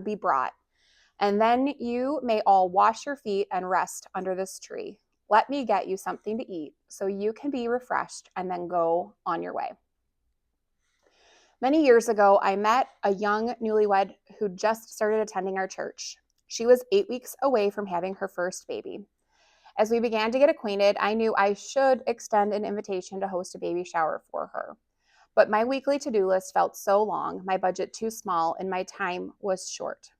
be brought. And then you may all wash your feet and rest under this tree. Let me get you something to eat so you can be refreshed and then go on your way. Many years ago, I met a young newlywed who just started attending our church. She was 8 weeks away from having her first baby. As we began to get acquainted, I knew I should extend an invitation to host a baby shower for her. But my weekly to-do list felt so long, my budget too small, and my time was short.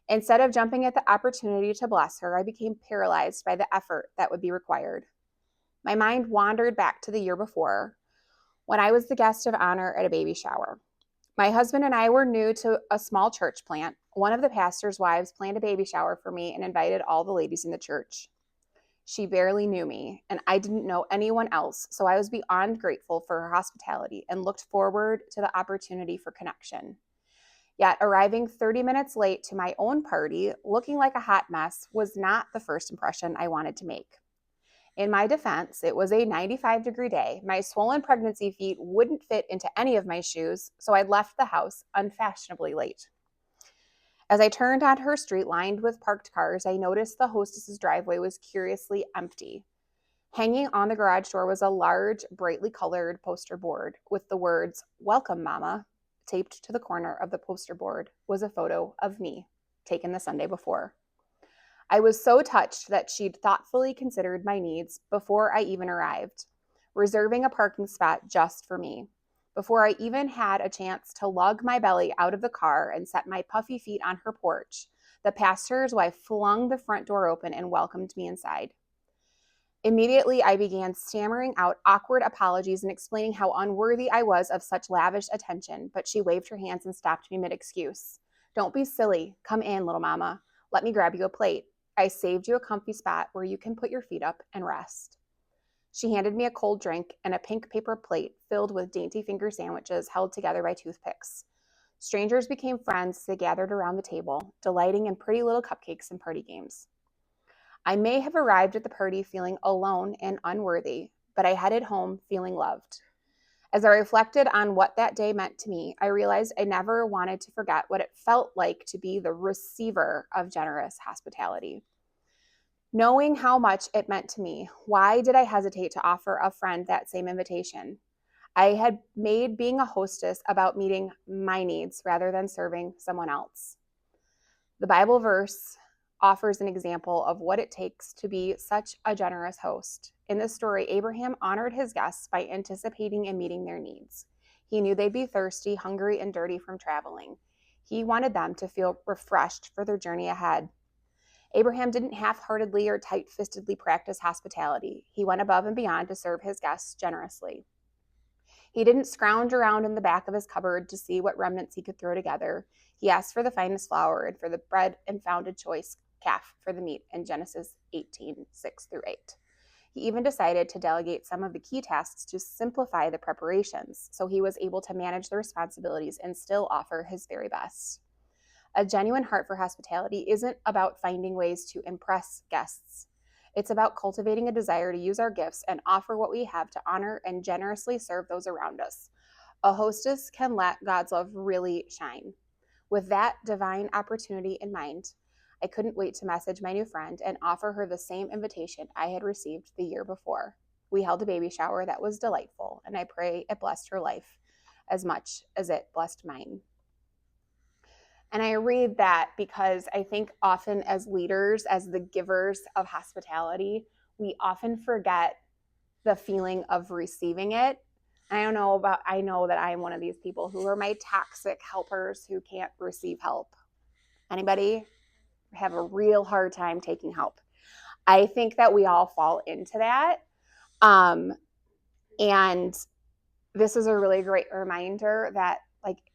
Instead of jumping at the opportunity to bless her, I became paralyzed by the effort that would be required. My mind wandered back to the year before, when I was the guest of honor at a baby shower. My husband and I were new to a small church plant. One of the pastor's wives planned a baby shower for me and invited all the ladies in the church. She barely knew me, and I didn't know anyone else, so I was beyond grateful for her hospitality and looked forward to the opportunity for connection. Yet arriving 30 minutes late to my own party, looking like a hot mess, was not the first impression I wanted to make. In my defense, it was a 95-degree day. My swollen pregnancy feet wouldn't fit into any of my shoes, so I left the house unfashionably late. As I turned onto her street lined with parked cars, I noticed the hostess's driveway was curiously empty. Hanging on the garage door was a large, brightly colored poster board with the words, "Welcome, Mama." Taped to the corner of the poster board was a photo of me, taken the Sunday before. I was so touched that she'd thoughtfully considered my needs before I even arrived, reserving a parking spot just for me. Before I even had a chance to lug my belly out of the car and set my puffy feet on her porch, the pastor's wife flung the front door open and welcomed me inside. Immediately, I began stammering out awkward apologies and explaining how unworthy I was of such lavish attention, but she waved her hands and stopped me mid-excuse. "Don't be silly. Come in, little mama. Let me grab you a plate. I saved you a comfy spot where you can put your feet up and rest." She handed me a cold drink and a pink paper plate filled with dainty finger sandwiches held together by toothpicks. Strangers became friends as they gathered around the table, delighting in pretty little cupcakes and party games. I may have arrived at the party feeling alone and unworthy, but I headed home feeling loved. As I reflected on what that day meant to me, I realized I never wanted to forget what it felt like to be the receiver of generous hospitality. Knowing how much it meant to me, why did I hesitate to offer a friend that same invitation? I had made being a hostess about meeting my needs rather than serving someone else. The Bible verse offers an example of what it takes to be such a generous host. In this story, Abraham honored his guests by anticipating and meeting their needs. He knew they'd be thirsty, hungry, and dirty from traveling. He wanted them to feel refreshed for their journey ahead. Abraham didn't half-heartedly or tight-fistedly practice hospitality. He went above and beyond to serve his guests generously. He didn't scrounge around in the back of his cupboard to see what remnants he could throw together. He asked for the finest flour and for the bread and found a choice calf for the meat in Genesis 18:6-8. He even decided to delegate some of the key tasks to simplify the preparations, so he was able to manage the responsibilities and still offer his very best. A genuine heart for hospitality isn't about finding ways to impress guests. It's about cultivating a desire to use our gifts and offer what we have to honor and generously serve those around us. A hostess can let God's love really shine. With that divine opportunity in mind, I couldn't wait to message my new friend and offer her the same invitation I had received the year before. We held a baby shower that was delightful, and I pray it blessed her life as much as it blessed mine. And I read that because I think often as leaders, as the givers of hospitality, we often forget the feeling of receiving it. I know that I am one of these people who are my toxic helpers who can't receive help. Anybody have a real hard time taking help? I think that we all fall into that. And this is a really great reminder that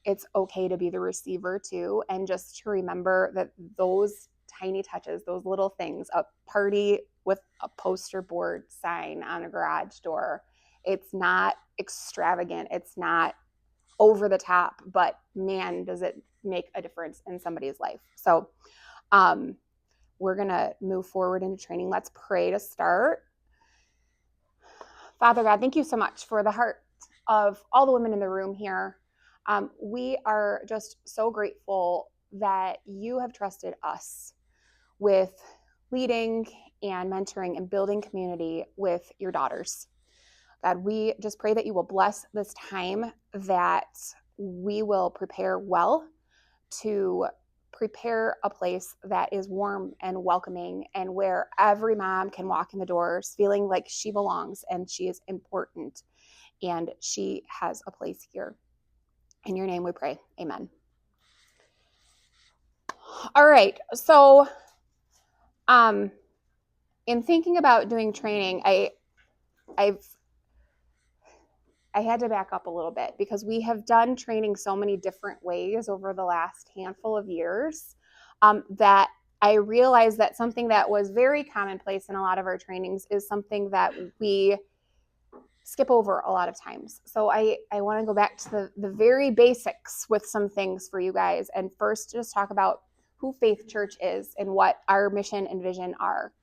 it's okay to be the receiver too, and just to remember that those tiny touches, those little things, a party with a poster board sign on a garage door, it's not extravagant, it's not over the top, but man, does it make a difference in somebody's life. So we're gonna move forward into training. Let's pray to start. Father God, thank you so much for the heart of all the women in the room here. We are just so grateful that you have trusted us with leading and mentoring and building community with your daughters. God, we just pray that you will bless this time, that we will prepare well to prepare a place that is warm and welcoming, and where every mom can walk in the doors feeling like she belongs and she is important and she has a place here. In your name we pray. Amen. All right. So, in thinking about doing training, I had to back up a little bit, because we have done training so many different ways over the last handful of years, that I realized that something that was very commonplace in a lot of our trainings is something that we skip over a lot of times. So I want to go back to the very basics with some things for you guys. And first, just talk about who Faith Church is and what our mission and vision are.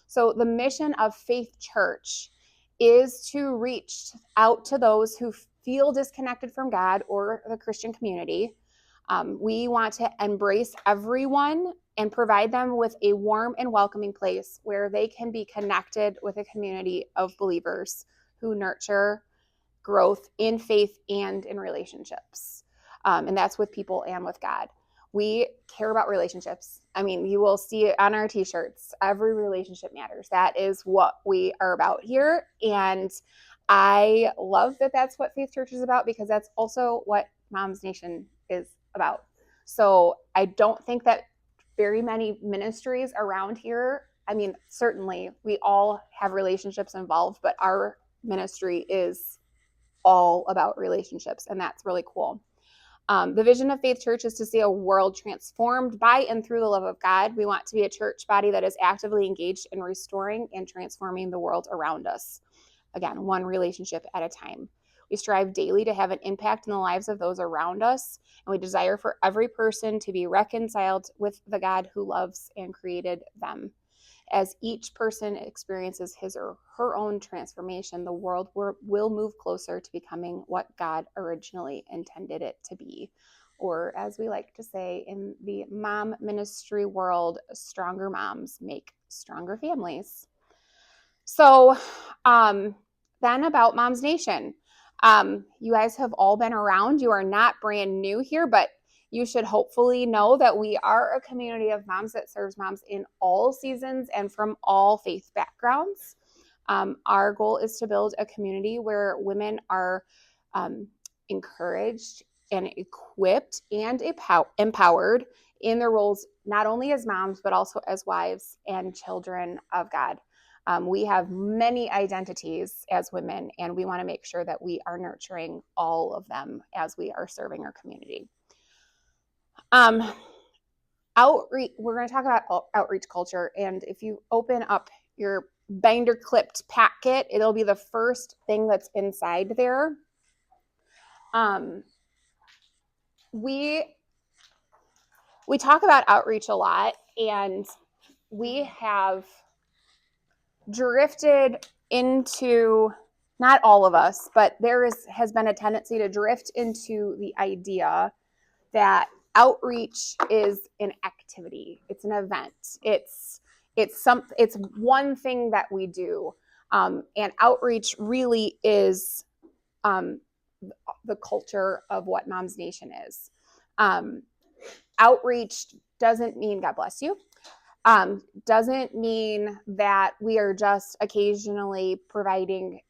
So the mission of Faith Church is to reach out to those who feel disconnected from God or the Christian community. We want to embrace everyone and provide them with a warm and welcoming place where they can be connected with a community of believers who nurture growth in faith and in relationships. And that's with people and with God. We care about relationships. I mean, you will see it on our t-shirts. Every relationship matters. That is what we are about here. And I love that that's what Faith Church is about, because that's also what Moms Nation is about. So I don't think that very many ministries around here, I mean, certainly we all have relationships involved, but our ministry is all about relationships, and that's really cool. The vision of Faith Church is to see a world transformed by and through the love of God. We want to be a church body that is actively engaged in restoring and transforming the world around us. Again, one relationship at a time. We strive daily to have an impact in the lives of those around us, and we desire for every person to be reconciled with the God who loves and created them. As each person experiences his or her own transformation, the world will move closer to becoming what God originally intended it to be. Or, as we like to say in the mom ministry world, stronger moms make stronger families. So, then about Moms Nation. You guys have all been around. You are not brand new here, but you should hopefully know that we are a community of moms that serves moms in all seasons and from all faith backgrounds. Our goal is to build a community where women are encouraged and equipped and empowered in their roles, not only as moms, but also as wives and children of God. We have many identities as women, and we want to make sure that we are nurturing all of them as we are serving our community. Outreach. We're going to talk about outreach culture, and if you open up your binder clipped packet, it'll be the first thing that's inside there. We talk about outreach a lot, and we have drifted into, not all of us, but there has been a tendency to drift into the idea that outreach is an activity. It's an event. It's one thing that we do. And outreach really is the culture of what Moms Nation is. Outreach doesn't mean God bless you. Doesn't mean that we are just occasionally providing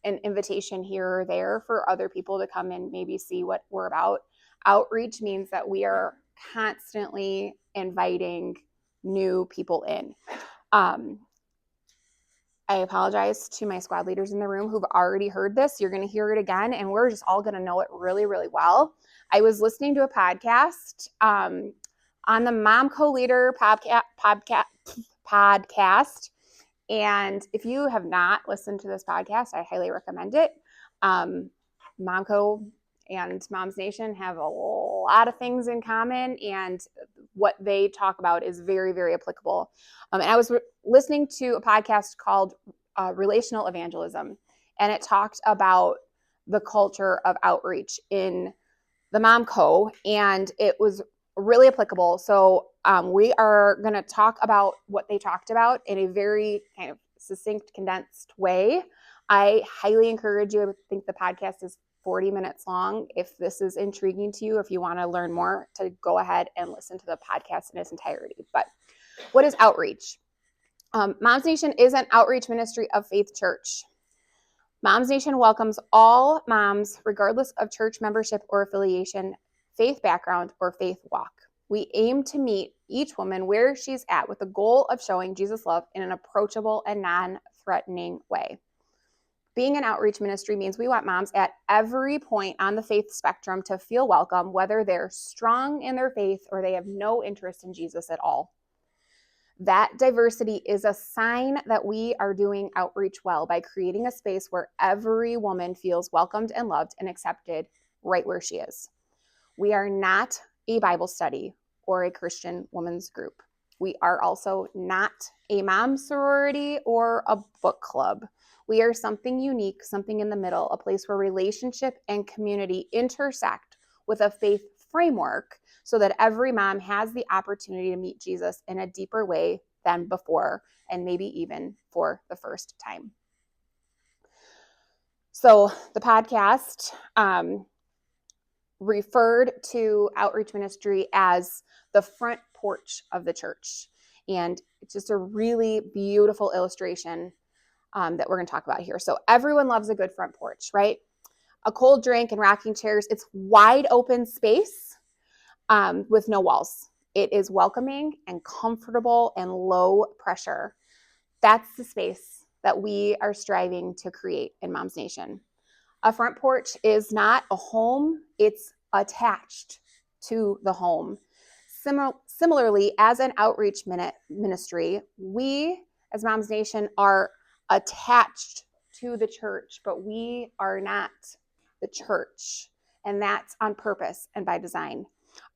an invitation here or there for other people to come and maybe see what we're about. Outreach means that we are constantly inviting new people in. I apologize to my squad leaders in the room who've already heard this. You're going to hear it again, and we're just all going to know it really, really well. I was listening to a podcast on the Mom Co-Leader podcast. And if you have not listened to this podcast, I highly recommend it. Momco and Moms Nation have a lot of things in common, and what they talk about is very, very applicable. And I was listening to a podcast called Relational Evangelism, and it talked about the culture of outreach in the Momco, and it was really applicable. So we are going to talk about what they talked about in a very kind of succinct, condensed way. I highly encourage you. I think the podcast is 40 minutes long. If this is intriguing to you, if you want to learn more, to go ahead and listen to the podcast in its entirety. But what is outreach? Moms Nation is an outreach ministry of Faith Church. Moms Nation welcomes all moms, regardless of church membership or affiliation, faith background, or faith walk. We aim to meet each woman where she's at with the goal of showing Jesus' love in an approachable and non-threatening way. Being an outreach ministry means we want moms at every point on the faith spectrum to feel welcome, whether they're strong in their faith or they have no interest in Jesus at all. That diversity is a sign that we are doing outreach well by creating a space where every woman feels welcomed and loved and accepted right where she is. We are not a Bible study or a Christian women's group. We are also not a mom sorority or a book club. We are something unique, something in the middle, a place where relationship and community intersect with a faith framework so that every mom has the opportunity to meet Jesus in a deeper way than before, and maybe even for the first time. So the podcast referred to outreach ministry as the front porch of the church. And it's just a really beautiful illustration that we're going to talk about here. So everyone loves a good front porch, right? A cold drink and rocking chairs. It's wide open space with no walls. It is welcoming and comfortable and low pressure. That's the space that we are striving to create in Moms Nation. A front porch is not a home, it's attached to the home. Similarly, as an outreach ministry, we as Moms Nation are attached to the church, but we are not the church. And that's on purpose and by design.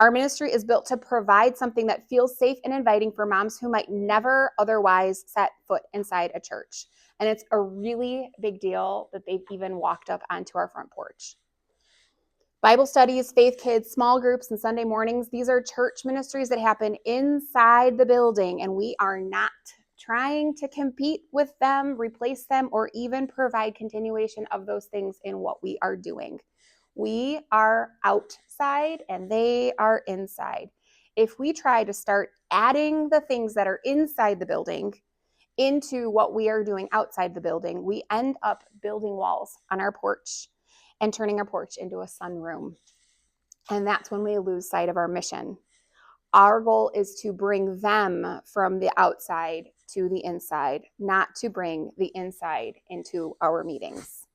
Our ministry is built to provide something that feels safe and inviting for moms who might never otherwise set foot inside a church. And it's a really big deal that they've even walked up onto our front porch. Bible studies, faith kids, small groups, and Sunday mornings, these are church ministries that happen inside the building, and we are not trying to compete with them, replace them, or even provide continuation of those things in what we are doing. We are outside and they are inside. If we try to start adding the things that are inside the building into what we are doing outside the building, we end up building walls on our porch and turning our porch into a sunroom. And that's when we lose sight of our mission. Our goal is to bring them from the outside to the inside, not to bring the inside into our meetings.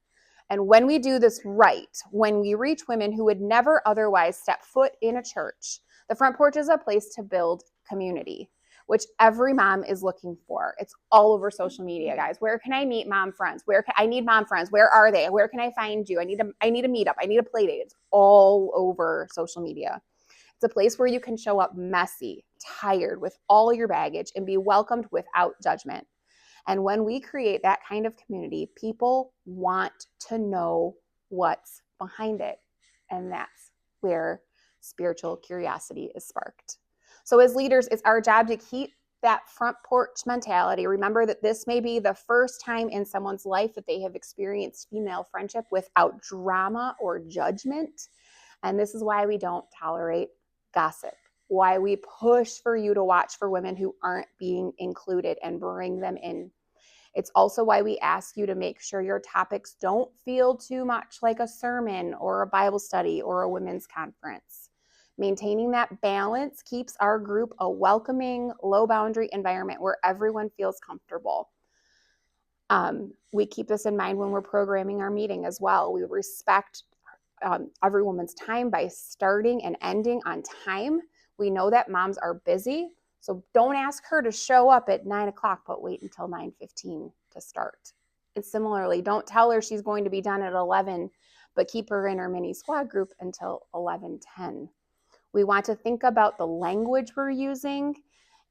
And when we do this right, when we reach women who would never otherwise step foot in a church, the front porch is a place to build community, which every mom is looking for. It's all over social media, guys. Where can I meet mom friends? I need mom friends. Where are they? Where can I find you? I need a meetup. I need a play date. It's all over social media. It's a place where you can show up messy, tired, with all your baggage and be welcomed without judgment. And when we create that kind of community, people want to know what's behind it. And that's where spiritual curiosity is sparked. So as leaders, it's our job to keep that front porch mentality. Remember that this may be the first time in someone's life that they have experienced female friendship without drama or judgment. And this is why we don't tolerate gossip, why we push for you to watch for women who aren't being included and bring them in. It's also why we ask you to make sure your topics don't feel too much like a sermon or a Bible study or a women's conference. Maintaining that balance keeps our group a welcoming, low-boundary environment where everyone feels comfortable. We keep this in mind when we're programming our meeting as well. We respect every woman's time by starting and ending on time. We know that moms are busy, so don't ask her to show up at 9 o'clock, but wait until 9:15 to start. And similarly, don't tell her she's going to be done at 11, but keep her in her mini squad group until 11:10. We want to think about the language we're using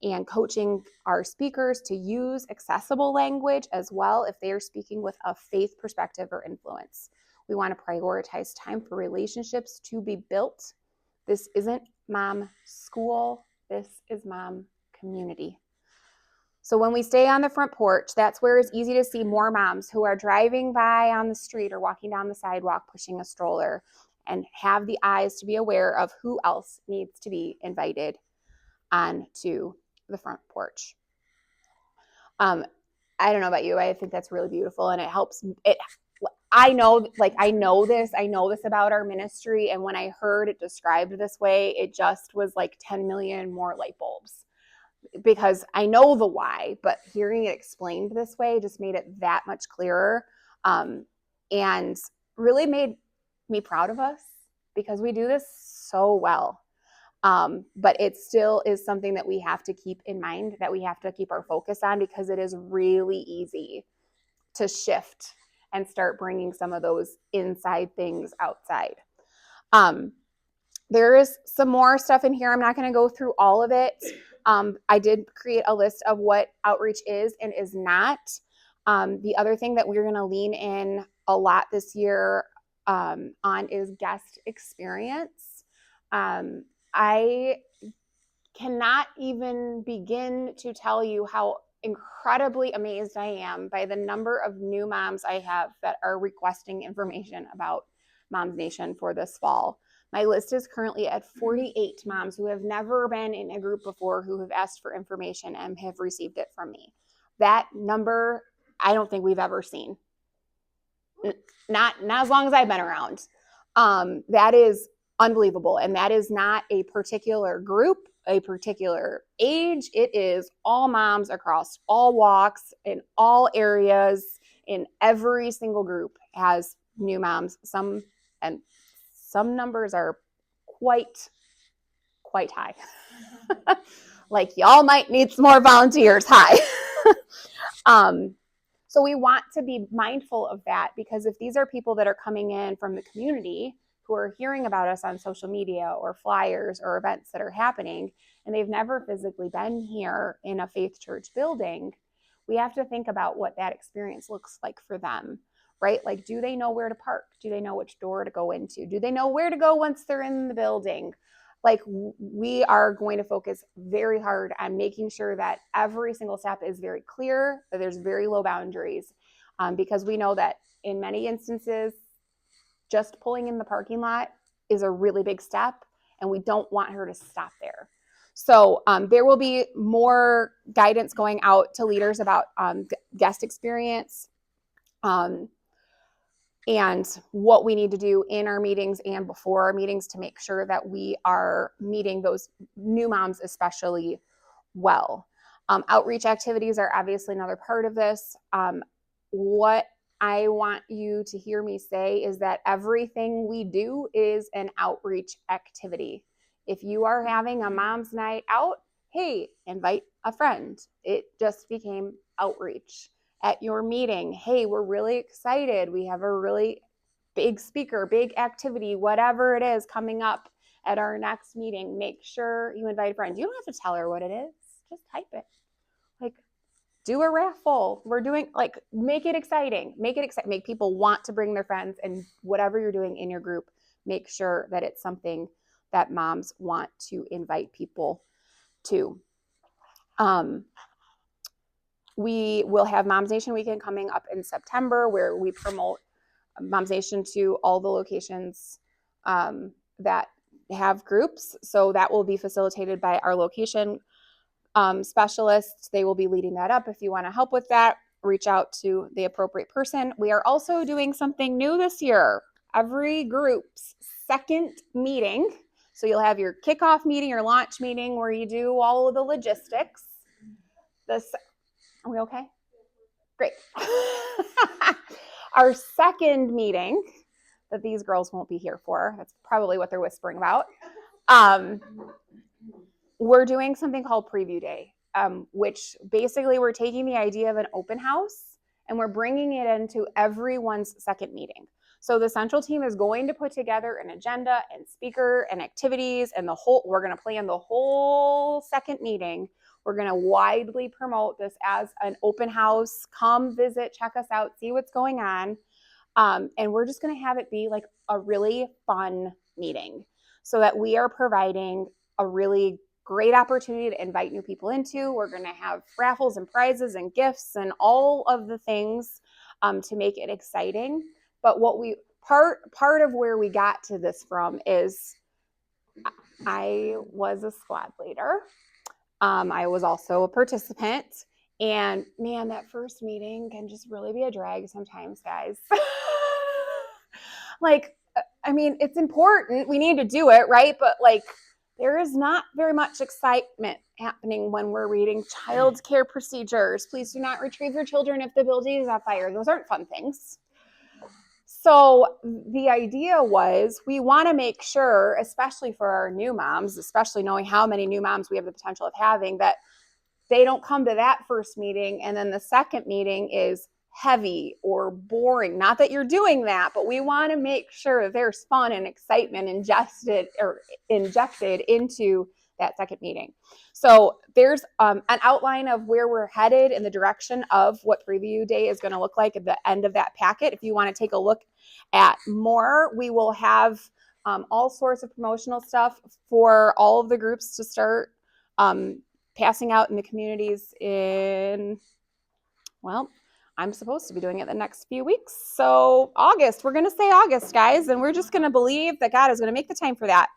and coaching our speakers to use accessible language as well if they are speaking with a faith perspective or influence. We want to prioritize time for relationships to be built. This isn't mom school. This is mom community. So when we stay on the front porch, that's where it's easy to see more moms who are driving by on the street or walking down the sidewalk pushing a stroller, and have the eyes to be aware of who else needs to be invited onto the front porch. I don't know about you. I think that's really beautiful, and it helps. I know this about our ministry, and when I heard it described this way, it just was like 10 million more light bulbs, because I know the why, but hearing it explained this way just made it that much clearer, and really made me proud of us, because we do this so well. But it still is something that we have to keep in mind, that we have to keep our focus on, because it is really easy to shift and start bringing some of those inside things outside. There is some more stuff in here. I'm not going to go through all of it. I did create a list of what outreach is and is not. The other thing that we're going to lean in a lot this year on is guest experience. I cannot even begin to tell you how incredibly amazed I am by the number of new moms I have that are requesting information about Moms Nation for this fall. My list is currently at 48 moms who have never been in a group before, who have asked for information and have received it from me. That number, I don't think we've ever seen. Not as long as I've been around. That is unbelievable. And that is not a particular group, a particular age. It is all moms across all walks, in all areas, in every single group has new moms. Some numbers are quite high. Like, y'all might need some more volunteers high. So we want to be mindful of that, because if these are people that are coming in from the community who are hearing about us on social media or flyers or events that are happening, and they've never physically been here in a faith church building, we have to think about what that experience looks like for them, right? Like, do they know where to park? Do they know which door to go into? Do they know where to go once they're in the building? Like, we are going to focus very hard on making sure that every single step is very clear, that there's very low boundaries, because we know that in many instances, just pulling in the parking lot is a really big step, and we don't want her to stop there. So there will be more guidance going out to leaders about guest experience, and what we need to do in our meetings and before our meetings to make sure that we are meeting those new moms especially well. Outreach activities are obviously another part of this. What I want you to hear me say is that everything we do is an outreach activity. If you are having a mom's night out, hey, invite a friend. It just became outreach. At your meeting, hey, we're really excited. We have a really big speaker, big activity, whatever it is coming up at our next meeting. Make sure you invite a friend. You don't have to tell her what it is. Just type it. Like, do a raffle. We're doing, like, make it exciting. Make people want to bring their friends, and whatever you're doing in your group, make sure that it's something that moms want to invite people to. We will have Moms Nation Weekend coming up in September, where we promote Moms Nation to all the locations that have groups. So that will be facilitated by our location specialists. They will be leading that up. If you want to help with that, reach out to the appropriate person. We are also doing something new this year. Every group's second meeting. So you'll have your kickoff meeting, your launch meeting, where you do all of the logistics. Are we okay? Great. Our second meeting that these girls won't be here for, that's probably what they're whispering about. We're doing something called Preview Day, which basically we're taking the idea of an open house and we're bringing it into everyone's second meeting. So the central team is going to put together an agenda and speaker and activities, and we're going to plan the whole second meeting. We're going to widely promote this as an open house. Come visit, check us out, see what's going on. And we're just going to have it be like a really fun meeting. so that we are providing a really great opportunity to invite new people into. We're going to have raffles and prizes and gifts and all of the things to make it exciting. But what we part of where we got to this from is I was a squad leader. I was also a participant. And man, that first meeting can just really be a drag sometimes, guys. Like, I mean, it's important. We need to do it, right? But like, there is not very much excitement happening when we're reading child care procedures. Please do not retrieve your children if the building is on fire. Those aren't fun things. So the idea was we want to make sure, especially for our new moms, especially knowing how many new moms we have the potential of having, that they don't come to that first meeting and then the second meeting is heavy or boring. Not that you're doing that, but we want to make sure that there's fun and excitement injected into that second meeting. So there's an outline of where we're headed in the direction of what preview day is going to look like at the end of that packet. If you want to take a look at more, we will have all sorts of promotional stuff for all of the groups to start passing out in the communities in, well, I'm supposed to be doing it the next few weeks. So August, we're going to say August, guys, and we're just going to believe that God is going to make the time for that.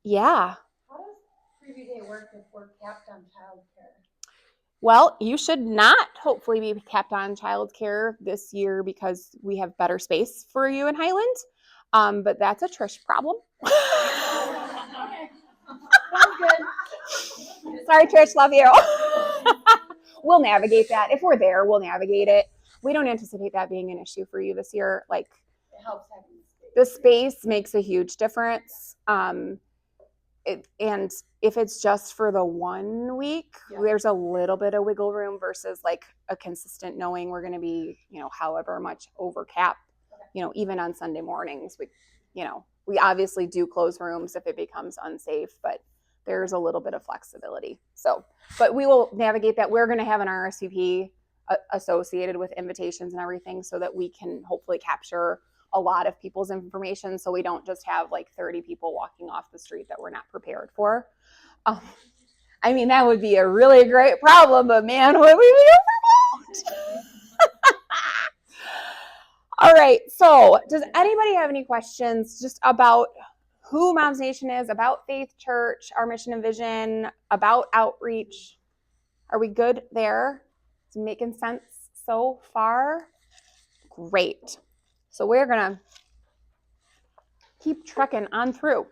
Yeah. How does preview day work if we're capped on childcare? Well, you should not hopefully be capped on childcare this year because we have better space for you in Highland. But that's a Trish problem. Okay. Sounds good. Sorry, Trish, love you. We'll navigate that. If we're there, we'll navigate it. We don't anticipate that being an issue for you this year. Like, it helps having the space makes a huge difference. And if it's just for the 1 week, there's a little bit of wiggle room versus like a consistent knowing we're going to be, however much over cap, even on Sunday mornings. We obviously do close rooms if it becomes unsafe, but there's a little bit of flexibility. So, but we will navigate that. We're going to have an RSVP associated with invitations and everything so that we can hopefully capture a lot of people's information so we don't just have like 30 people walking off the street that we're not prepared for. I mean, that would be a really great problem, but man, would we be overwhelmed? All right, so does anybody have any questions just about who Moms Nation is, about Faith Church, our mission and vision, about outreach? Are we good there? Is it making sense so far? Great. So we're going to keep trekking on through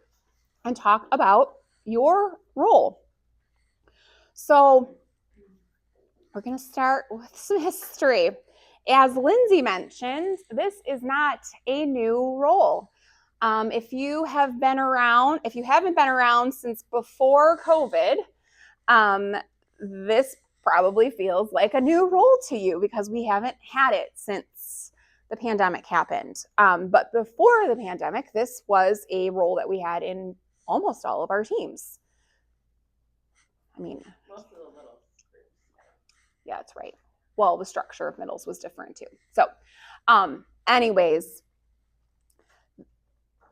and talk about your role. So we're going to start with some history. As Lindsay mentioned, this is not a new role. If you haven't been around since before COVID, this probably feels like a new role to you because we haven't had it since the pandemic happened. But before the pandemic, this was a role that we had in almost all of our teams. I mean, most of the little groups. Yeah, that's right. Well, the structure of middles was different too. So, anyways,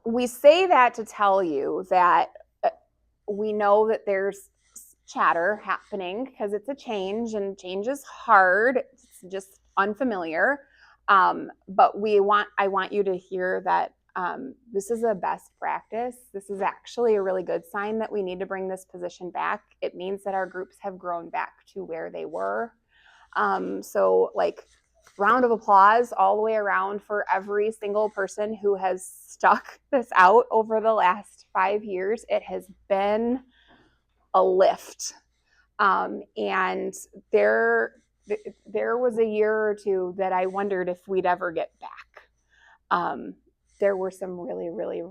we say that to tell you that we know that there's chatter happening because it's a change and change is hard. It's just unfamiliar. But I want you to hear that this is a best practice. This is actually a really good sign that we need to bring this position back. It means that our groups have grown back to where they were. So like round of applause all the way around for every single person who has stuck this out over the last 5 years. It has been a lift. And there was a year or two that I wondered if we'd ever get back. There were some really, really,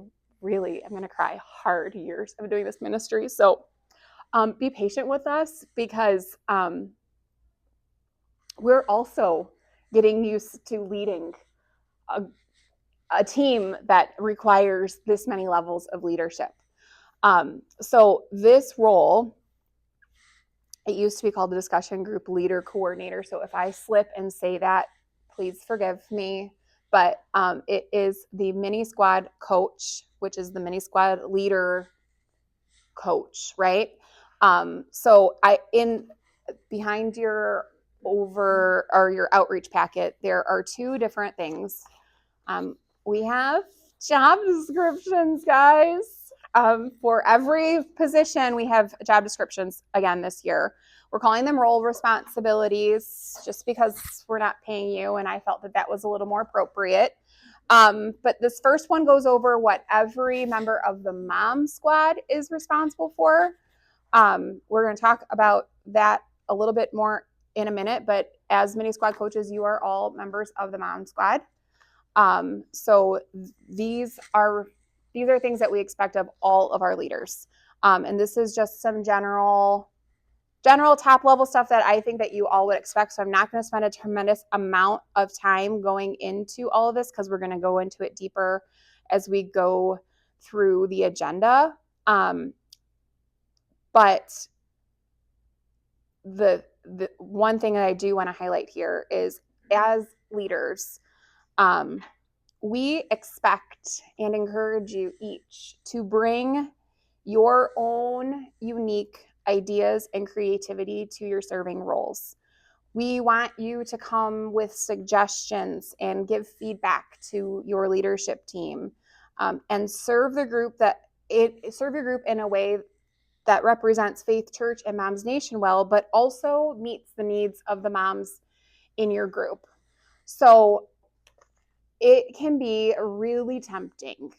really, I'm going to cry, hard years of doing this ministry. So be patient with us because we're also getting used to leading a team that requires this many levels of leadership. So this role, it used to be called the discussion group leader coordinator. So if I slip and say that, please forgive me. but it is the mini squad coach, which is the mini squad leader coach, right? So behind your your outreach packet, there are two different things. We have job descriptions, guys. For every position, we have job descriptions again this year. We're calling them role responsibilities just because we're not paying you, and I felt that was a little more appropriate. But this first one goes over what every member of the mom squad is responsible for. We're going to talk about that a little bit more in a minute, but as mini squad coaches, you are all members of the mom squad. So these are things that we expect of all of our leaders. And this is just some general top level stuff that I think that you all would expect. So I'm not going to spend a tremendous amount of time going into all of this because we're going to go into it deeper as we go through the agenda. But the one thing that I do want to highlight here is, as leaders, we expect and encourage you each to bring your own unique ideas and creativity to your serving roles. We want you to come with suggestions and give feedback to your leadership team, and serve your group in a way that represents Faith Church and Moms Nation well, but also meets the needs of the moms in your group. So it can be really tempting,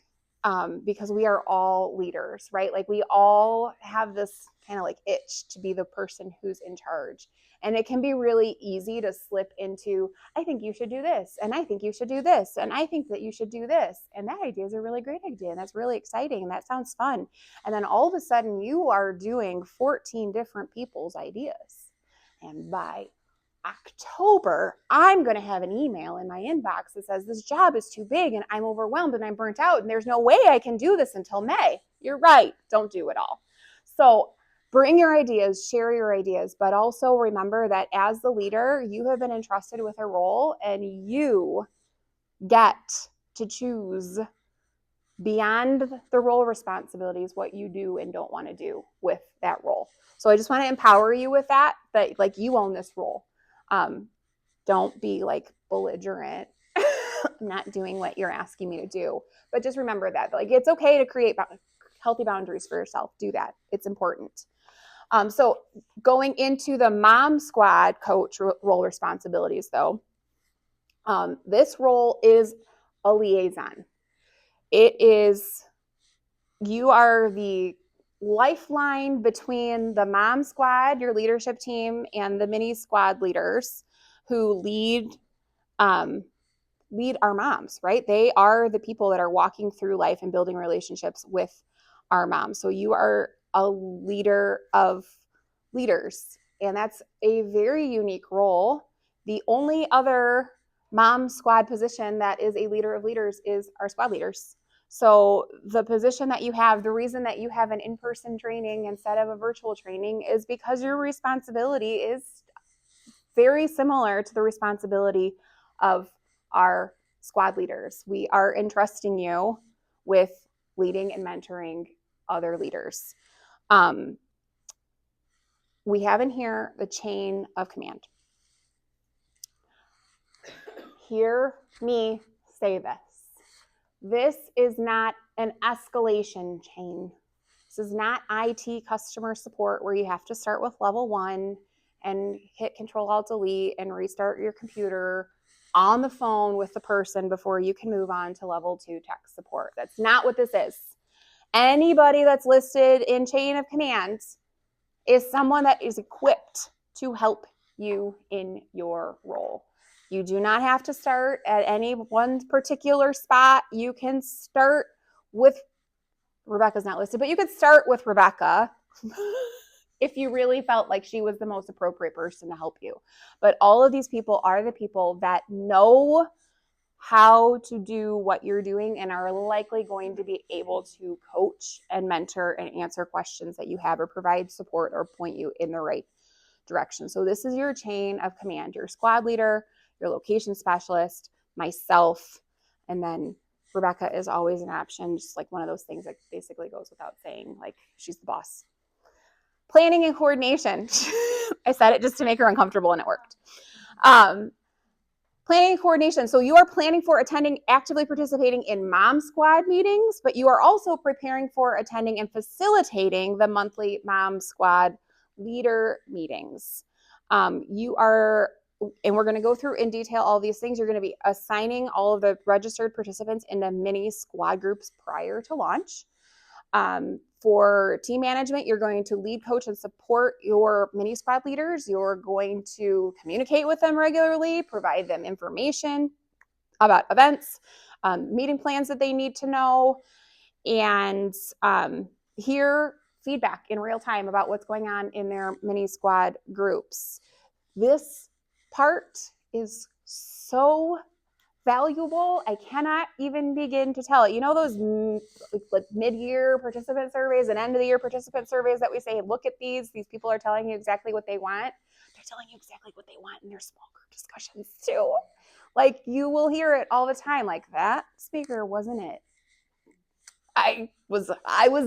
because we are all leaders, right? Like, we all have this kind of like itch to be the person who's in charge. And it can be really easy to slip into, I think you should do this, and I think you should do this, and I think that you should do this. And that idea is a really great idea, and that's really exciting, and that sounds fun. And then all of a sudden you are doing 14 different people's ideas. And by October, I'm going to have an email in my inbox that says this job is too big and I'm overwhelmed and I'm burnt out and there's no way I can do this until May. You're right. Don't do it all. So bring your ideas, share your ideas, but also remember that as the leader, you have been entrusted with a role and you get to choose beyond the role responsibilities what you do and don't want to do with that role. So I just want to empower you with that like you own this role. Don't be like belligerent, not doing what you're asking me to do. But just remember that, like, it's okay to create healthy boundaries for yourself. Do that. It's important. So going into the mom squad coach role responsibilities, though, this role is a liaison. You are the lifeline between the mom squad, your leadership team, and the mini squad leaders who lead our moms, right? They are the people that are walking through life and building relationships with our moms. So you are a leader of leaders, and that's a very unique role. The only other mom squad position that is a leader of leaders is our squad leaders. So the position that you have, the reason that you have an in-person training instead of a virtual training is because your responsibility is very similar to the responsibility of our squad leaders. We are entrusting you with leading and mentoring other leaders. We have in here the chain of command. Hear me say this. This is not an escalation chain. This is not IT customer support where you have to start with level 1 and hit Control-Alt-Delete and restart your computer on the phone with the person before you can move on to level 2 tech support. That's not what this is. Anybody that's listed in chain of command is someone that is equipped to help you in your role. You do not have to start at any one particular spot. You can start with, Rebecca's not listed, but you could start with Rebecca if you really felt like she was the most appropriate person to help you. But all of these people are the people that know how to do what you're doing and are likely going to be able to coach and mentor and answer questions that you have or provide support or point you in the right direction. So this is your chain of command, your squad leader, your location specialist, myself, and then Rebecca is always an option, just like one of those things that basically goes without saying, like she's the boss. Planning and coordination. I said it just to make her uncomfortable, and it worked. Planning and coordination. So you are planning for attending, actively participating in Mom Squad meetings, but you are also preparing for attending and facilitating the monthly Mom Squad leader meetings. You are, and we're going to go through in detail all these things. You're going to be assigning all of the registered participants into mini squad groups prior to launch. For team management, you're going to lead, coach, and support your mini squad leaders. You're going to communicate with them regularly, provide them information about events, meeting plans that they need to know, and hear feedback in real time about what's going on in their mini squad groups. This part is so valuable. I cannot even begin to tell it. You know those like mid-year participant surveys and end-of-the-year participant surveys that we say, look at these people are telling you exactly what they want. They're telling you exactly what they want in their small group discussions too. Like you will hear it all the time, like that speaker wasn't it. I was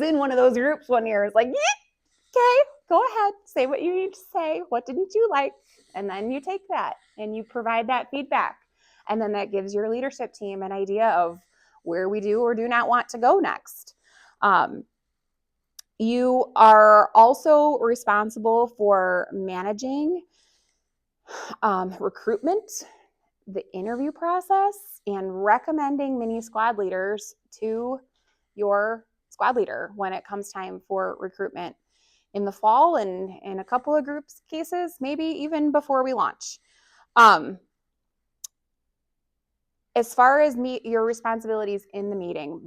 in one of those groups one year. It's like, yeah, okay, go ahead, say what you need to say. What didn't you like? And then you take that and you provide that feedback. And then that gives your leadership team an idea of where we do or do not want to go next. You are also responsible for managing recruitment, the interview process, and recommending mini squad leaders to your squad leader when it comes time for recruitment in the fall, and in a couple of groups cases, maybe even before we launch. As far as your responsibilities in the meeting,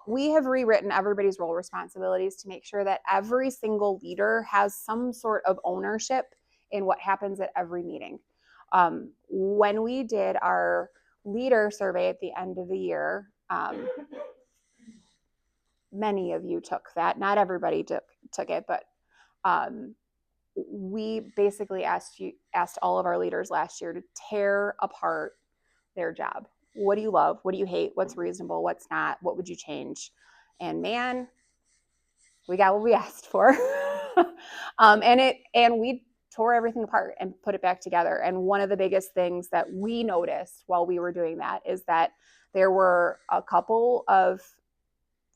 we have rewritten everybody's role responsibilities to make sure that every single leader has some sort of ownership in what happens at every meeting. When we did our leader survey at the end of the year, many of you took that. Not everybody took it, but we basically asked all of our leaders last year to tear apart their job. What do you love? What do you hate? What's reasonable? What's not? What would you change? And man, we got what we asked for. And we tore everything apart and put it back together. And one of the biggest things that we noticed while we were doing that is that there were a couple of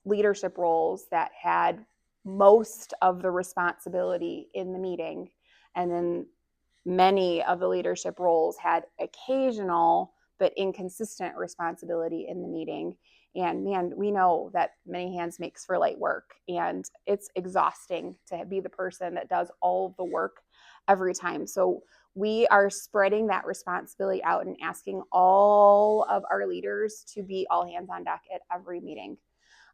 leadership roles that had most of the responsibility in the meeting. And then many of the leadership roles had occasional but inconsistent responsibility in the meeting. And man, we know that many hands makes for light work. And it's exhausting to be the person that does all of the work every time. So we are spreading that responsibility out and asking all of our leaders to be all hands on deck at every meeting.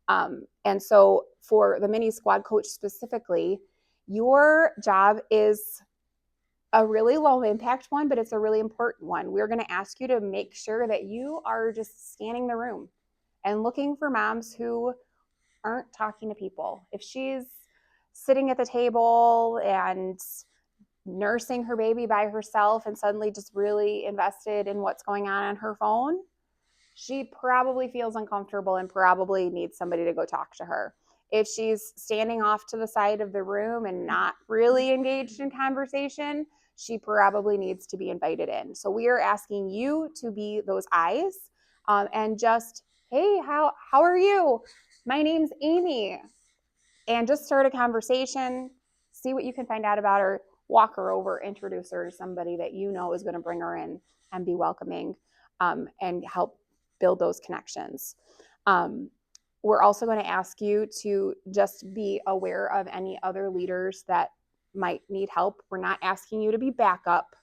And so for the mini squad coach specifically, your job is a really low impact one, but it's a really important one. We're going to ask you to make sure that you are just scanning the room and looking for moms who aren't talking to people. If she's sitting at the table and nursing her baby by herself and suddenly just really invested in what's going on her phone, she probably feels uncomfortable and probably needs somebody to go talk to her. If she's standing off to the side of the room and not really engaged in conversation, she probably needs to be invited in. So we are asking you to be those eyes and just, hey, how are you? My name's Amy. And just start a conversation, see what you can find out about her, walk her over, introduce her to somebody that you know is going to bring her in and be welcoming and help build those connections. We're also going to ask you to just be aware of any other leaders that might need help. We're not asking you to be backup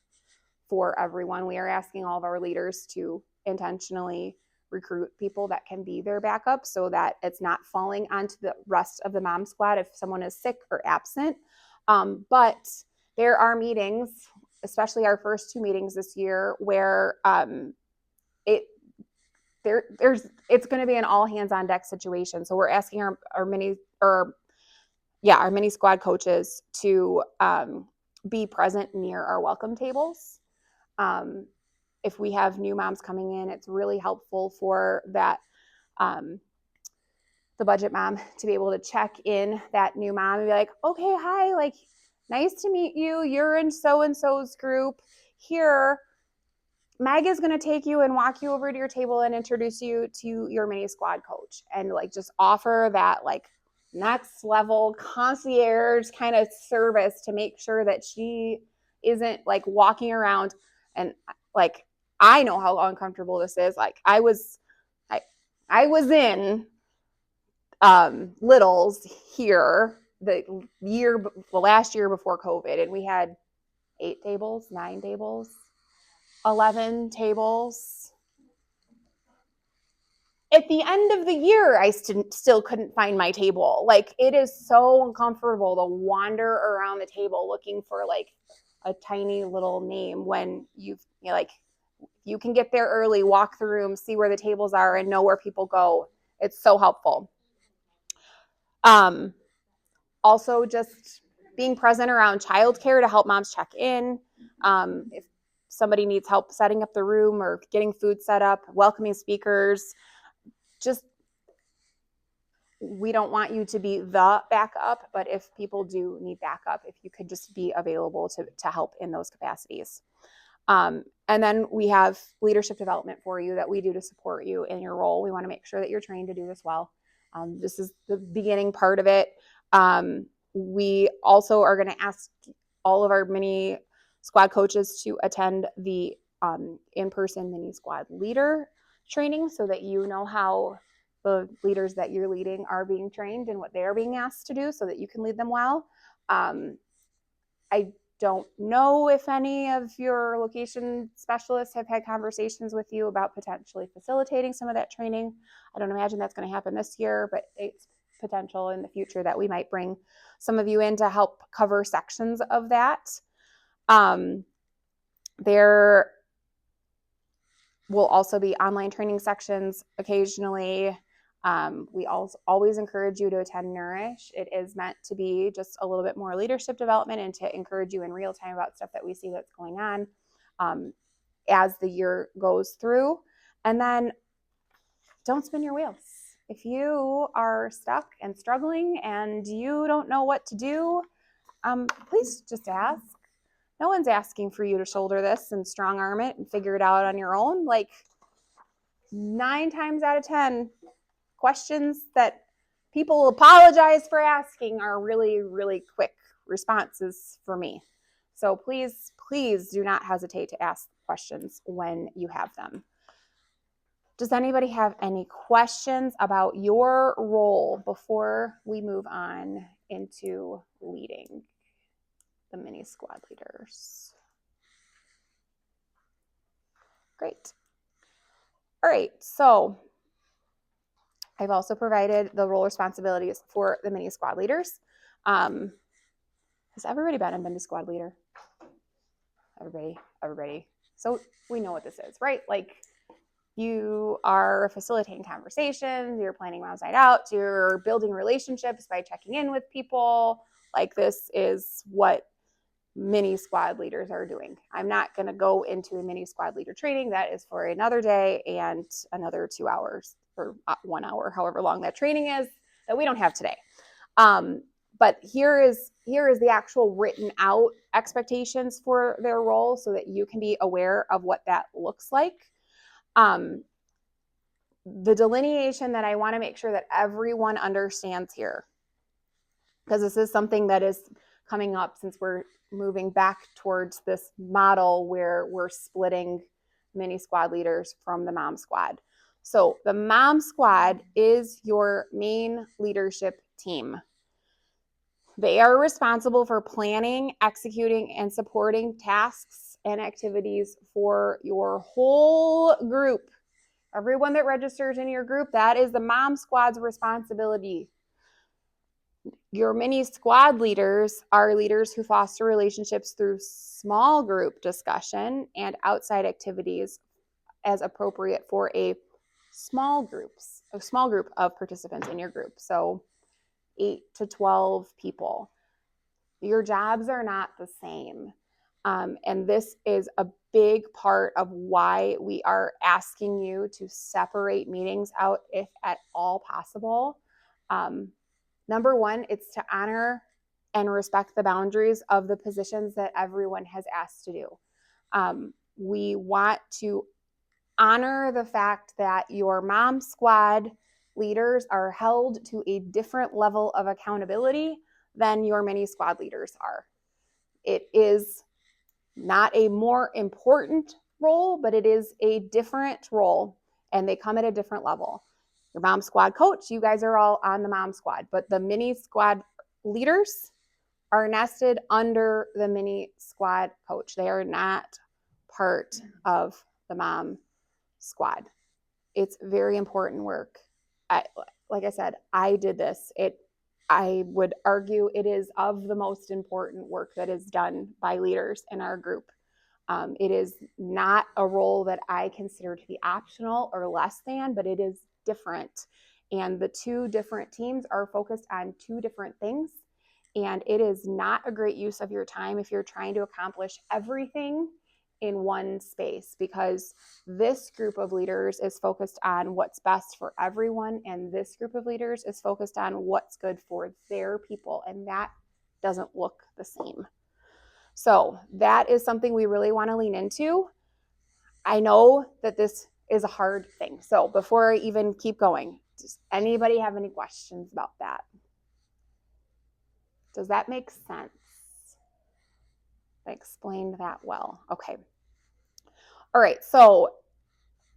for everyone. We are asking all of our leaders to intentionally recruit people that can be their backup so that it's not falling onto the rest of the mom squad if someone is sick or absent. But there are meetings, especially our first 2 meetings this year, where it's going to be an all hands on deck situation. So we're asking our mini squad coaches to be present near our welcome tables. if we have new moms coming in, it's really helpful for that the budget mom to be able to check in that new mom and be like, okay, hi, like, nice to meet you. You're in so-and-so's group. Here, Meg is going to take you and walk you over to your table and introduce you to your mini squad coach, and like just offer that like next level concierge kind of service to make sure that she isn't like walking around and like, I know how uncomfortable this is. Like I was in littles here the last year before COVID, and we had 8 tables, 9 tables, 11 tables. At the end of the year, I still couldn't find my table. Like, it is so uncomfortable to wander around the table looking for like a tiny little name when you can get there early, walk the room, see where the tables are, and know where people go. It's so helpful. Also, just being present around childcare to help moms check in. If somebody needs help setting up the room or getting food set up, welcoming speakers. Just, we don't want you to be the backup, but if people do need backup, if you could just be available to help in those capacities. And then we have leadership development for you that we do to support you in your role. We want to make sure that you're trained to do this well. This is the beginning part of it. We also are going to ask all of our mini squad coaches to attend the in-person mini squad leader training so that you know how the leaders that you're leading are being trained and what they're being asked to do so that you can lead them well. I don't know if any of your location specialists have had conversations with you about potentially facilitating some of that training. I don't imagine that's going to happen this year, but it's potential in the future that we might bring some of you in to help cover sections of that. There will also be online training sections occasionally. We always encourage you to attend Nourish. It is meant to be just a little bit more leadership development and to encourage you in real time about stuff that we see that's going on as the year goes through. And then don't spin your wheels. If you are stuck and struggling and you don't know what to do, please just ask. No one's asking for you to shoulder this and strong arm it and figure it out on your own. Like 9 times out of 10, questions that people apologize for asking are really, really quick responses for me. So please, please do not hesitate to ask questions when you have them. Does anybody have any questions about your role before we move on into leading the mini squad leaders? Great. All right, so I've also provided the role responsibilities for the mini squad leaders. Has everybody been a mini squad leader? Everybody. So we know what this is, right? Like, you are facilitating conversations, you're planning moms night out, you're building relationships by checking in with people. Like, this is what mini squad leaders are doing. I'm not going to go into a mini squad leader training. That is for another day and another 2 hours or 1 hour, however long that training is, that we don't have today. But here is the actual written out expectations for their role so that you can be aware of what that looks like. The delineation that I want to make sure that everyone understands here, because this is something that is coming up since we're moving back towards this model where we're splitting mini squad leaders from the mom squad. So the mom squad is your main leadership team. They are responsible for planning, executing, and supporting tasks and activities for your whole group. Everyone that registers in your group, that is the mom squad's responsibility. Your mini squad leaders are leaders who foster relationships through small group discussion and outside activities as appropriate for a small group of participants in your group. So 8 to 12 people. Your jobs are not the same. And this is a big part of why we are asking you to separate meetings out if at all possible. Number one, it's to honor and respect the boundaries of the positions that everyone has asked to do. We want to honor the fact that your mom squad leaders are held to a different level of accountability than your mini squad leaders are. It is not a more important role, but it is a different role, and they come at a different level. Your mom squad coach, you guys are all on the mom squad, but the mini squad leaders are nested under the mini squad coach. They are not part of the mom squad. It's very important work. Like I said, I did this. I would argue it is of the most important work that is done by leaders in our group. It is not a role that I consider to be optional or less than, but it is different. And the two different teams are focused on two different things. And it is not a great use of your time if you're trying to accomplish everything in one space, because this group of leaders is focused on what's best for everyone, and this group of leaders is focused on what's good for their people, and that doesn't look the same. So that is something we really want to lean into. I know that this is a hard thing. So before I even keep going, does anybody have any questions about that? Does that make sense? I explained that well. Okay. All right. So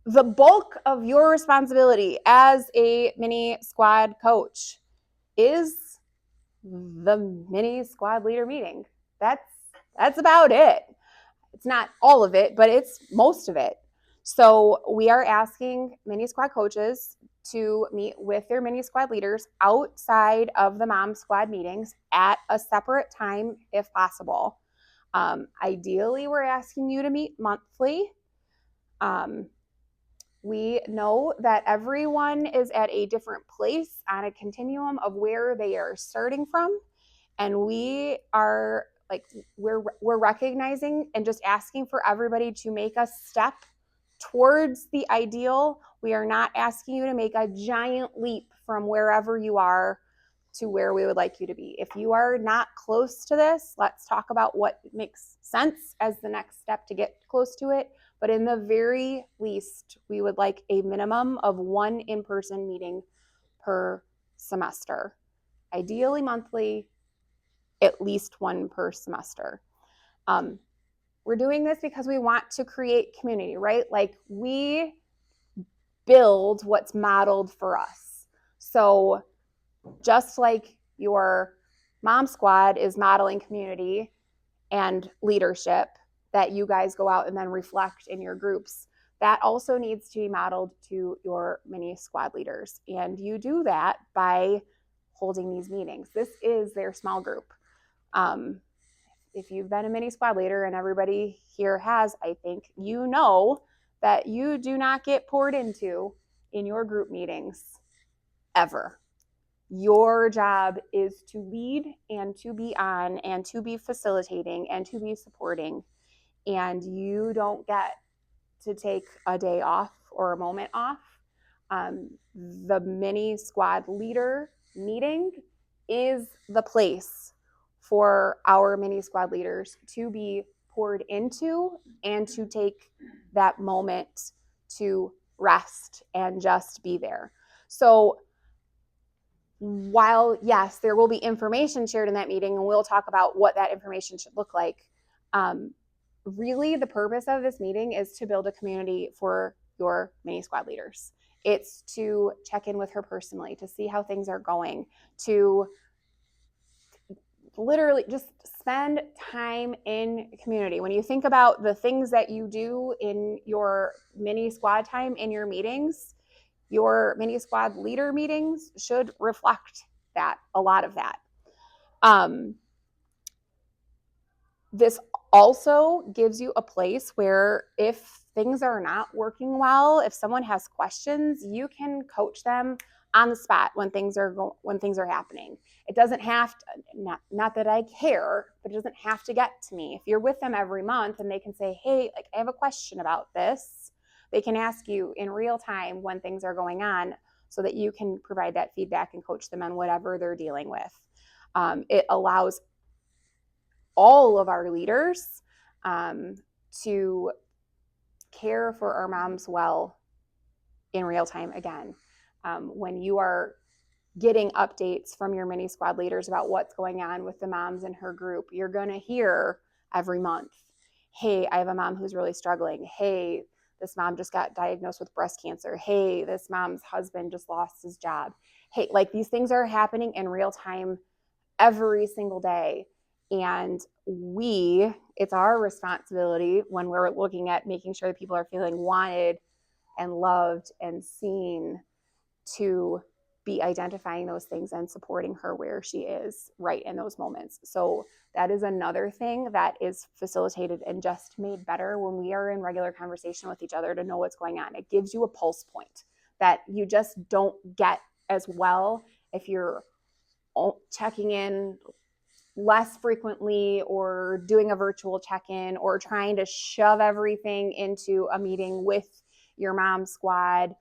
the bulk of your responsibility as a mini squad coach is the mini squad leader meeting. That's about it. It's not all of it, but it's most of it. So we are asking mini squad coaches to meet with their mini squad leaders outside of the mom squad meetings at a separate time if possible. Ideally, we're asking you to meet monthly. We know that everyone is at a different place on a continuum of where they are starting from, and we are we're recognizing and just asking for everybody to make a step towards the ideal. We are not asking you to make a giant leap from wherever you are to where we would like you to be. If you are not close to this, let's talk about what makes sense as the next step to get close to it. But in the very least, we would like a minimum of one in-person meeting per semester, ideally monthly, at least one per semester. We're doing this because we want to create community, right? Like, we build what's modeled for us. So just like your mom squad is modeling community and leadership that you guys go out and then reflect in your groups, that also needs to be modeled to your mini squad leaders. And you do that by holding these meetings. This is their small group. If you've been a mini squad leader, and everybody here has, I think, you know that you do not get poured into in your group meetings ever. Your job is to lead and to be on and to be facilitating and to be supporting. And you don't get to take a day off or a moment off. The mini squad leader meeting is the place for our mini squad leaders to be poured into and to take that moment to rest and just be there. So while, yes, there will be information shared in that meeting, and we'll talk about what that information should look like, really the purpose of this meeting is to build a community for your mini squad leaders. It's to check in with her personally, to see how things are going, to literally just spend time in community. When you think about the things that you do in your mini squad time in your meetings, your mini squad leader meetings should reflect that, a lot of that. This also gives you a place where if things are not working well, if someone has questions, you can coach them on the spot when things are happening. It doesn't have to, not that I care, but it doesn't have to get to me. If you're with them every month and they can say, hey, like I have a question about this, they can ask you in real time when things are going on so that you can provide that feedback and coach them on whatever they're dealing with. It allows all of our leaders to care for our moms well in real time again. When you are getting updates from your mini squad leaders about what's going on with the moms in her group, you're going to hear every month, hey, I have a mom who's really struggling. Hey, this mom just got diagnosed with breast cancer. Hey, this mom's husband just lost his job. Hey, like these things are happening in real time every single day. And it's our responsibility when we're looking at making sure that people are feeling wanted and loved and seen to be identifying those things and supporting her where she is right in those moments. So that is another thing that is facilitated and just made better when we are in regular conversation with each other to know what's going on. It gives you a pulse point that you just don't get as well if you're checking in less frequently or doing a virtual check-in or trying to shove everything into a meeting with your mom squad,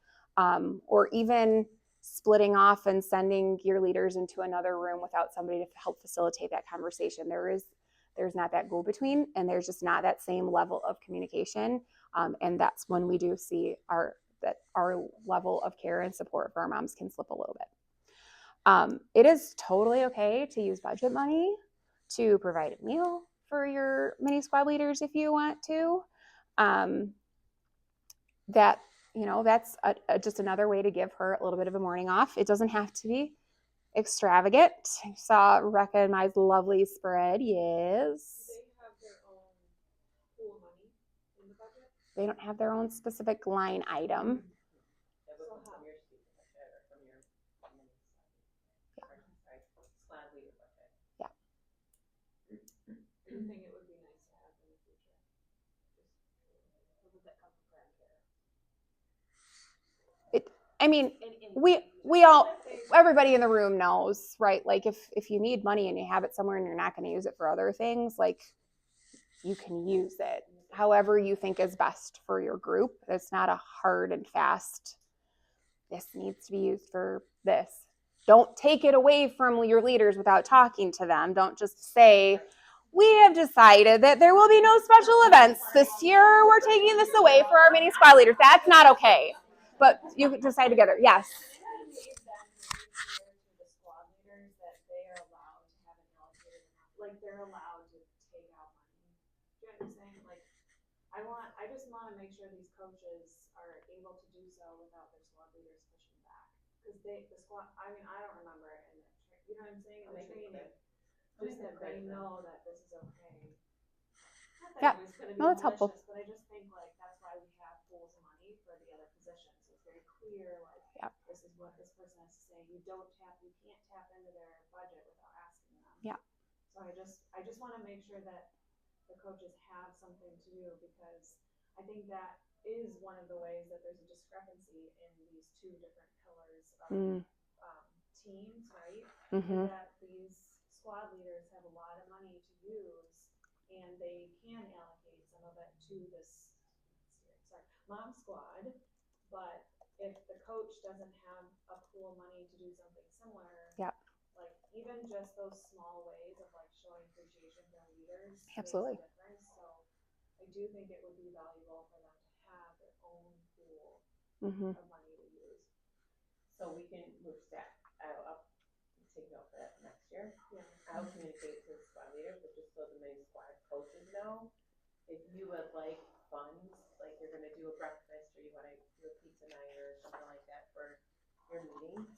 or even splitting off and sending your leaders into another room without somebody to help facilitate that conversation. There's not that go-between, and there's just not that same level of communication, and that's when we do see that our level of care and support for our moms can slip a little bit. It is totally okay to use budget money to provide a meal for your mini squad leaders if you want to. That's just another way to give her a little bit of a morning off. It doesn't have to be extravagant. I saw Rebecca and my lovely spread. Yes. Do they have their own pool money in the budget? They don't have their own specific line item. Do you think it would be nice to have in the future? Would that come from Everybody in the room knows, right? Like if you need money and you have it somewhere and you're not going to use it for other things, like you can use it however you think is best for your group. It's not a hard and fast, this needs to be used for this. Don't take it away from your leaders without talking to them. Don't just say, we have decided that there will be no special events this year. We're taking this away for our mini squad leaders. That's not okay. But you decide together. Yes. The squad leaders that they are allowed to have an allocated amount, like they're allowed to take out money. Do you know what I'm saying? Like, I just want to make sure these coaches are able to do so without their squad leaders pushing back. Because I don't remember it in you know what I'm saying? In the training, just that they know that this is okay. Yeah, no, that's helpful. But I just think like that's why we have pools of money for the other positions. So it's very clear, like this is what this person has to say. You can't tap into their budget without asking them. Yeah. So I just want to make sure that the coaches have something to do, because I think that is one of the ways that there's a discrepancy in these two different pillars of teams, right? Mm-hmm. That these squad leaders have a lot of money to use, and they can allocate some of it to this mom squad, but if the coach doesn't have a pool of money to do something similar, like even just those small ways of like showing appreciation for leaders Absolutely makes a difference. So I do think it would be valuable for them to have their own pool of money to use. So we can move staff. I'll take note for that next year. Yeah. I'll communicate to the squad leaders, but just so the mini squad coaches know, if you would like funds, like you're going to do a breakfast or you want to do a pizza night or something like that for your meeting,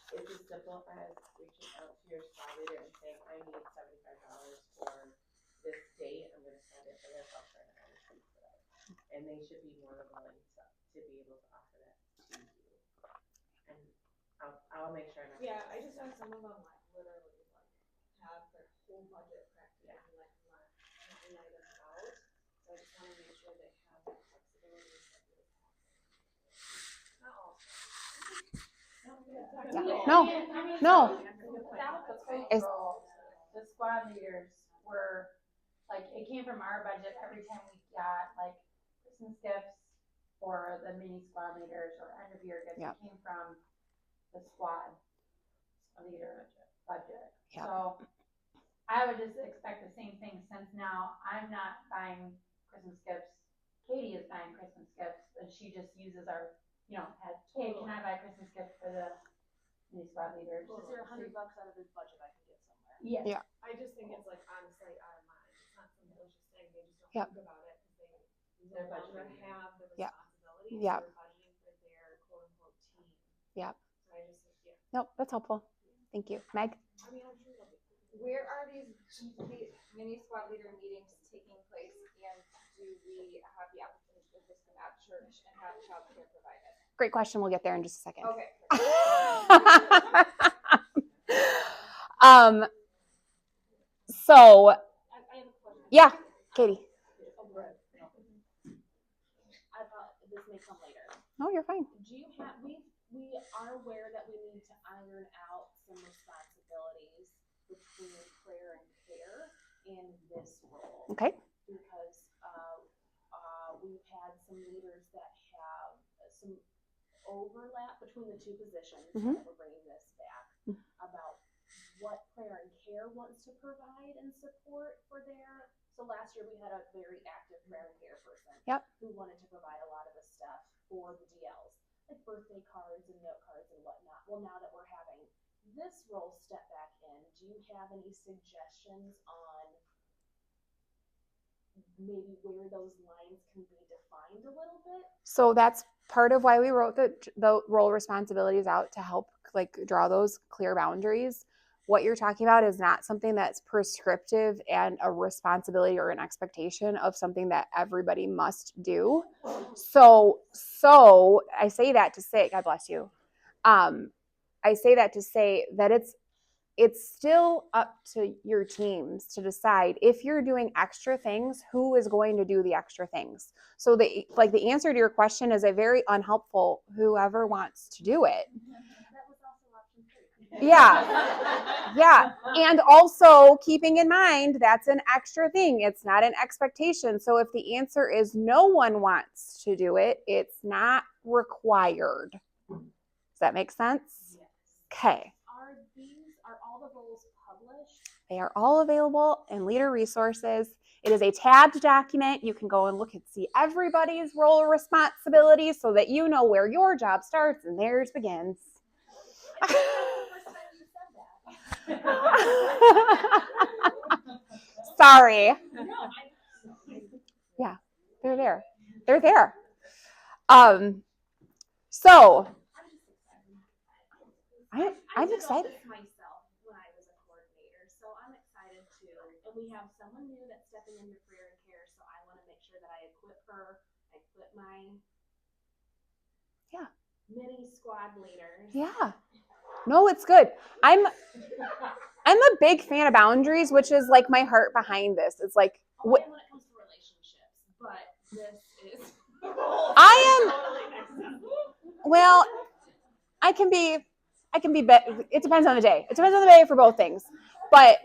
it's as simple as reaching out to your squad leader and saying, I need $75 for this date. I'm going to send it for this. I'll turn it on the sheet for that. And they should be more than willing to be able to offer that to you. And I'll make sure. I just have some of them like literally like have their whole budget practically like line items out. So I just want to make sure they have that flexibility. Not all. No. No. Without the coach It's- role, the squad leaders were, like, it came from our budget every time we got, like, Christmas gifts for the mini squad leaders or end of year gifts. Yep. It came from the squad leader budget. Yep. So I would just expect the same thing, since now I'm not buying Christmas gifts. Katie is buying Christmas gifts, and she just uses our, hey, can I buy a Christmas gift for the mini squad leaders? Is there $100 out of his budget I can get somewhere? Yeah. Yeah. I just think it's like out of sight, out of mind. It's not some malicious thing. They just don't Yep. think about it because they They're no longer budgeting. have the Yep. responsibility. Yep. They're budgeting for their quote unquote team. Yep. So I just, Nope, that's helpful. Thank you. Meg? I mean, I'm sure they'll be. Where are these mini squad leader meetings taking place, and do we have the opportunity to host them at church and have childcare provided? Great question. We'll get there in just a second. Okay. So I have a question. yeah, Katie. I thought this may come later. No, you're fine. Do you have, we are aware that we need to iron out some responsibilities between prayer and care in this role. Okay. Because, we've had some leaders that have some overlap between the two positions, Mhm. that we're bringing this back, Mhm. about what prayer and care wants to provide and support for their, so last year we had a very active prayer and care person. Yep. Who wanted to provide a lot of the stuff for the DLs, like birthday cards and note cards and whatnot. Well, now that we're having this role step back in, do you have any suggestions on maybe where those lines can be defined a little bit? So that's part of why we wrote the role responsibilities out, to help like draw those clear boundaries. What you're talking about is not something that's prescriptive and a responsibility or an expectation of something that everybody must do. So I say that to say, God bless you. I say that to say that it's still up to your teams to decide if you're doing extra things, who is going to do the extra things. So the answer to your question is a very unhelpful, whoever wants to do it. That was also option 3. Yeah. And also keeping in mind, that's an extra thing. It's not an expectation. So if the answer is no one wants to do it, it's not required. Does that make sense? Yes. Okay. Are all the roles published? They are all available in Leader Resources. It is a tabbed document. You can go and look and see everybody's role or responsibility so that you know where your job starts and theirs begins. That's the first time you said that. Sorry. No, Yeah, they're there. They're there. So I'm did all excited. this myself when I was a coordinator, so I'm excited too. And we have someone new that's stepping into prayer and care, so I want to make sure that I equip her, I equip my mini squad leaders. Yeah. No, it's good. I'm a big fan of boundaries, which is like my heart behind this. It's like Only when it comes to relationships, but this is. well, I can be it depends on the day. It depends on the day for both things. But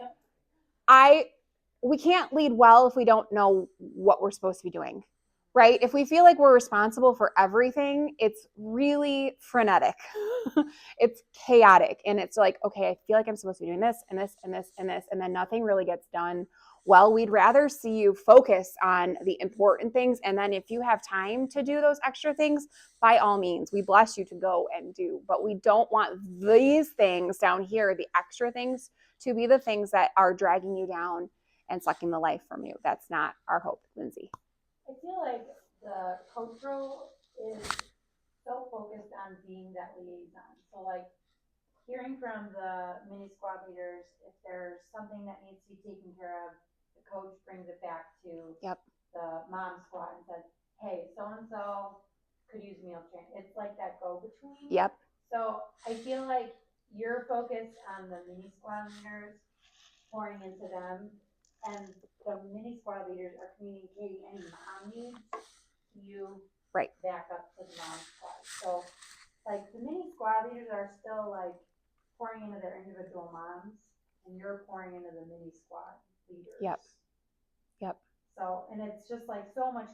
we can't lead well if we don't know what we're supposed to be doing, right? If we feel like we're responsible for everything, it's really frenetic. It's chaotic. And it's like, okay, I feel like I'm supposed to be doing this and this and this and this, and then nothing really gets done. Well, we'd rather see you focus on the important things. And then if you have time to do those extra things, by all means, we bless you to go and do. But we don't want these things down here, the extra things, to be the things that are dragging you down and sucking the life from you. That's not our hope, Lindsay. I feel like the coach role is so focused on being that liaison. So like hearing from the mini squad leaders, if there's something that needs to be taken care of, the coach brings it back to the mom squad and says, hey, so-and-so could use meal train. It's like that go-between. Yep. So I feel like you're focused on the mini squad leaders, pouring into them, and the mini squad leaders are communicating any mom needs to you right back up to the mom squad. So like the mini squad leaders are still like individual moms, and you're pouring into the mini squad leaders. Yep. Yep. So, and it's just like so much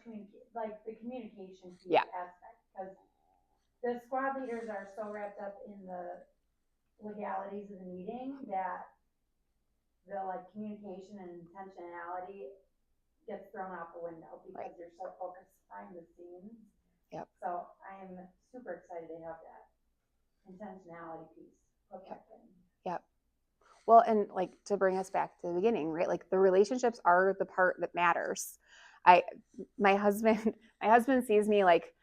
like the communication piece Yeah. aspect, because the squad leaders are so wrapped up in the legalities of the meeting that the like communication and intentionality gets thrown out the window because you're so focused behind the scenes. Yep. So I am super excited to have that intentionality piece put back in. Yep. Well, and like to bring us back to the beginning, right? Like the relationships are the part that matters. My husband sees me like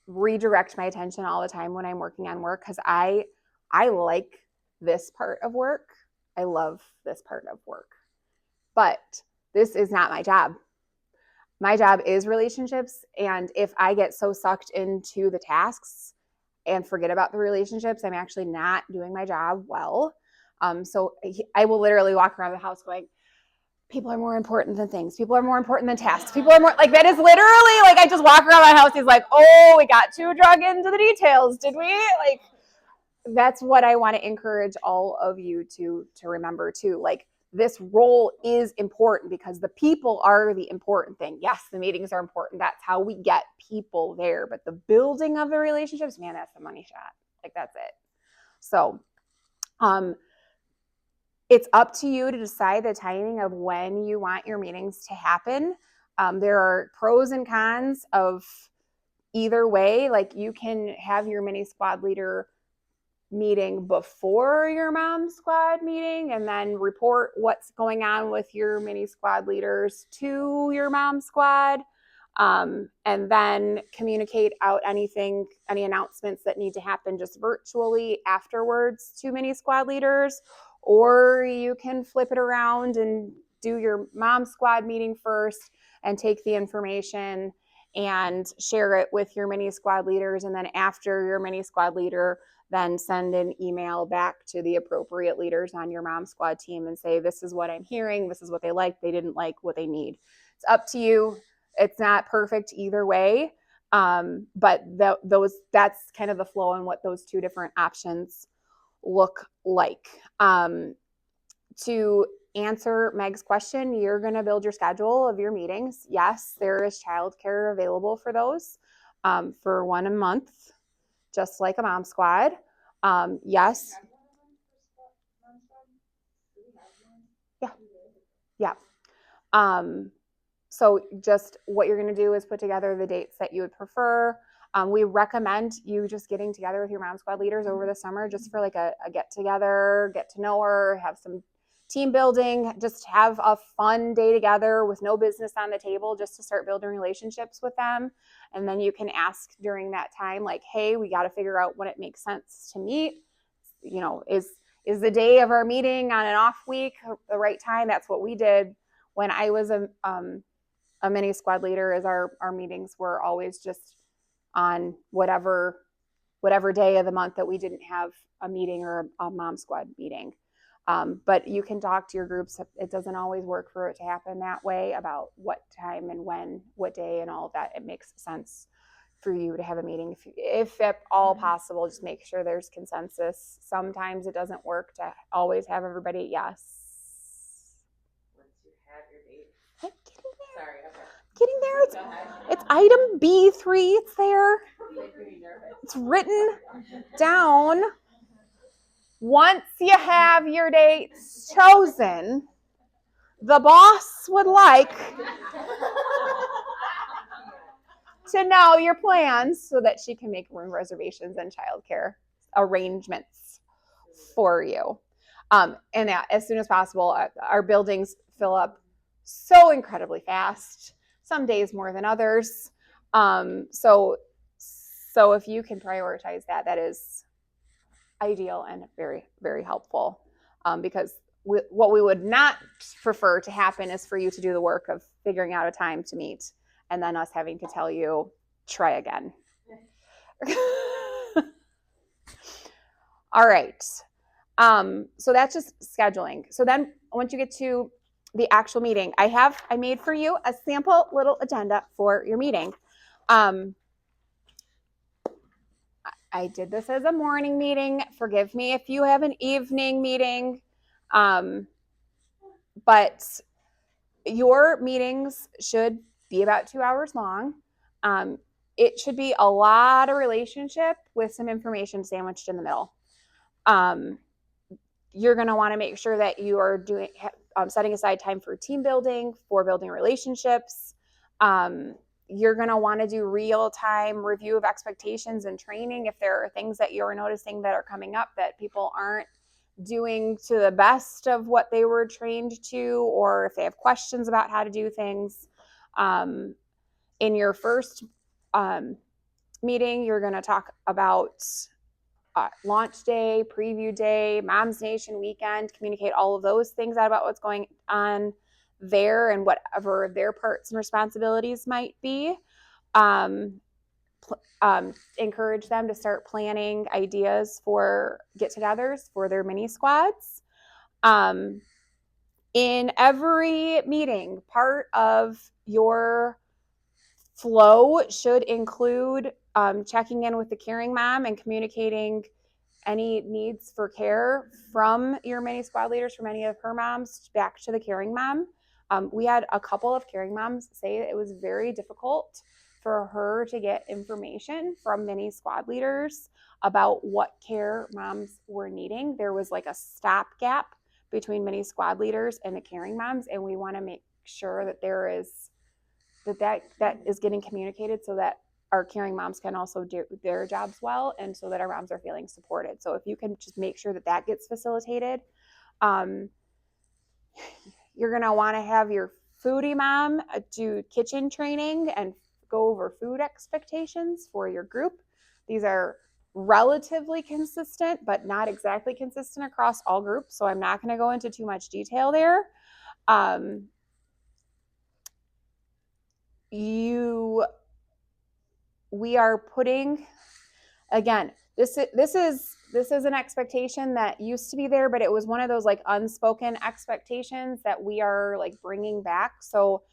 redirect my attention all the time when I'm working on work because I like this part of work. I love this part of work, but this is not my job. My job is relationships, and if I get so sucked into the tasks and forget about the relationships, I'm actually not doing my job well. So I will literally walk around the house going, people are more important than things. People are more important than tasks. People are more like, that is literally like, I just walk around my house. He's like, oh, we got too drug into the details. Did we? Like, that's what I want to encourage all of you to remember too. Like, this role is important because the people are the important thing. Yes, the meetings are important. That's how we get people there. But the building of the relationships, man, that's the money shot. Like, that's it. So, it's up to you to decide the timing of when you want your meetings to happen. There are pros and cons of either way. Like, you can have your mini squad leader meeting before your mom squad meeting and then report what's going on with your mini squad leaders to your mom squad, and then communicate out any announcements that need to happen just virtually afterwards to mini squad leaders. Or you can flip it around and do your mom squad meeting first and take the information and share it with your mini squad leaders, and then after your mini squad leader, then send an email back to the appropriate leaders on your mom squad team and say, this is what I'm hearing. This is what they like. They didn't like what they need. It's up to you. It's not perfect either way. But that's kind of the flow and what those two different options look like. To answer Meg's question, you're going to build your schedule of your meetings. Yes, there is childcare available for those, for one a month, just like a mom squad. Yes. Yeah. So just what you're going to do is put together the dates that you would prefer. We recommend you just getting together with your mom squad leaders over the summer, just for like a get together, get to know her, have some team building, just have a fun day together with no business on the table, just to start building relationships with them. And then you can ask during that time, like, hey, we got to figure out when it makes sense to meet. You know, is the day of our meeting on an off week the right time? That's what we did when I was a mini squad leader. Is our meetings were always just on whatever day of the month that we didn't have a meeting or a mom squad meeting. But you can talk to your groups. It doesn't always work for it to happen that way, about what time and when, what day, and all of that. It makes sense for you to have a meeting. If at all possible, just make sure there's consensus. Sometimes it doesn't work to always have everybody yes. Once you have your date. I'm getting there. Sorry, okay. Getting there. Go ahead. It's item B3. It's there. It's written down. Once you have your dates chosen, the boss would like to know your plans so that she can make room reservations and childcare arrangements for you. And as soon as possible. Our buildings fill up so incredibly fast, some days more than others. So if you can prioritize that, that is ideal and very, very helpful. Because what we would not prefer to happen is for you to do the work of figuring out a time to meet and then us having to tell you, try again. All right. So that's just scheduling. So then once you get to the actual meeting, I made for you a sample little agenda for your meeting. I did this as a morning meeting. Forgive me if you have an evening meeting. But your meetings should be about 2 hours long. It should be a lot of relationship with some information sandwiched in the middle. You're going to want to make sure that you are doing setting aside time for team building, for building relationships. You're going to want to do real-time review of expectations and training if there are things that you're noticing that are coming up that people aren't doing to the best of what they were trained to, or if they have questions about how to do things. In your first meeting, you're going to talk about launch day, preview day, Moms Nation weekend, communicate all of those things out about what's going on there and whatever their parts and responsibilities might be. Encourage them to start planning ideas for get-togethers for their mini squads. In every meeting, part of your flow should include checking in with the caring mom and communicating any needs for care from your mini squad leaders, from any of her moms back to the caring mom. We had a couple of caring moms say that it was very difficult for her to get information from mini squad leaders about what care moms were needing. There was like a stopgap between mini squad leaders and the caring moms, and we want to make sure that there is that is getting communicated so that our caring moms can also do their jobs well, and so that our moms are feeling supported. So if you can just make sure that that gets facilitated. You're going to want to have your foodie mom do kitchen training and go over food expectations for your group. These are relatively consistent, but not exactly consistent across all groups. So I'm not going to go into too much detail there. We are putting, again, this is an expectation that used to be there, but it was one of those like unspoken expectations that we are like bringing back. So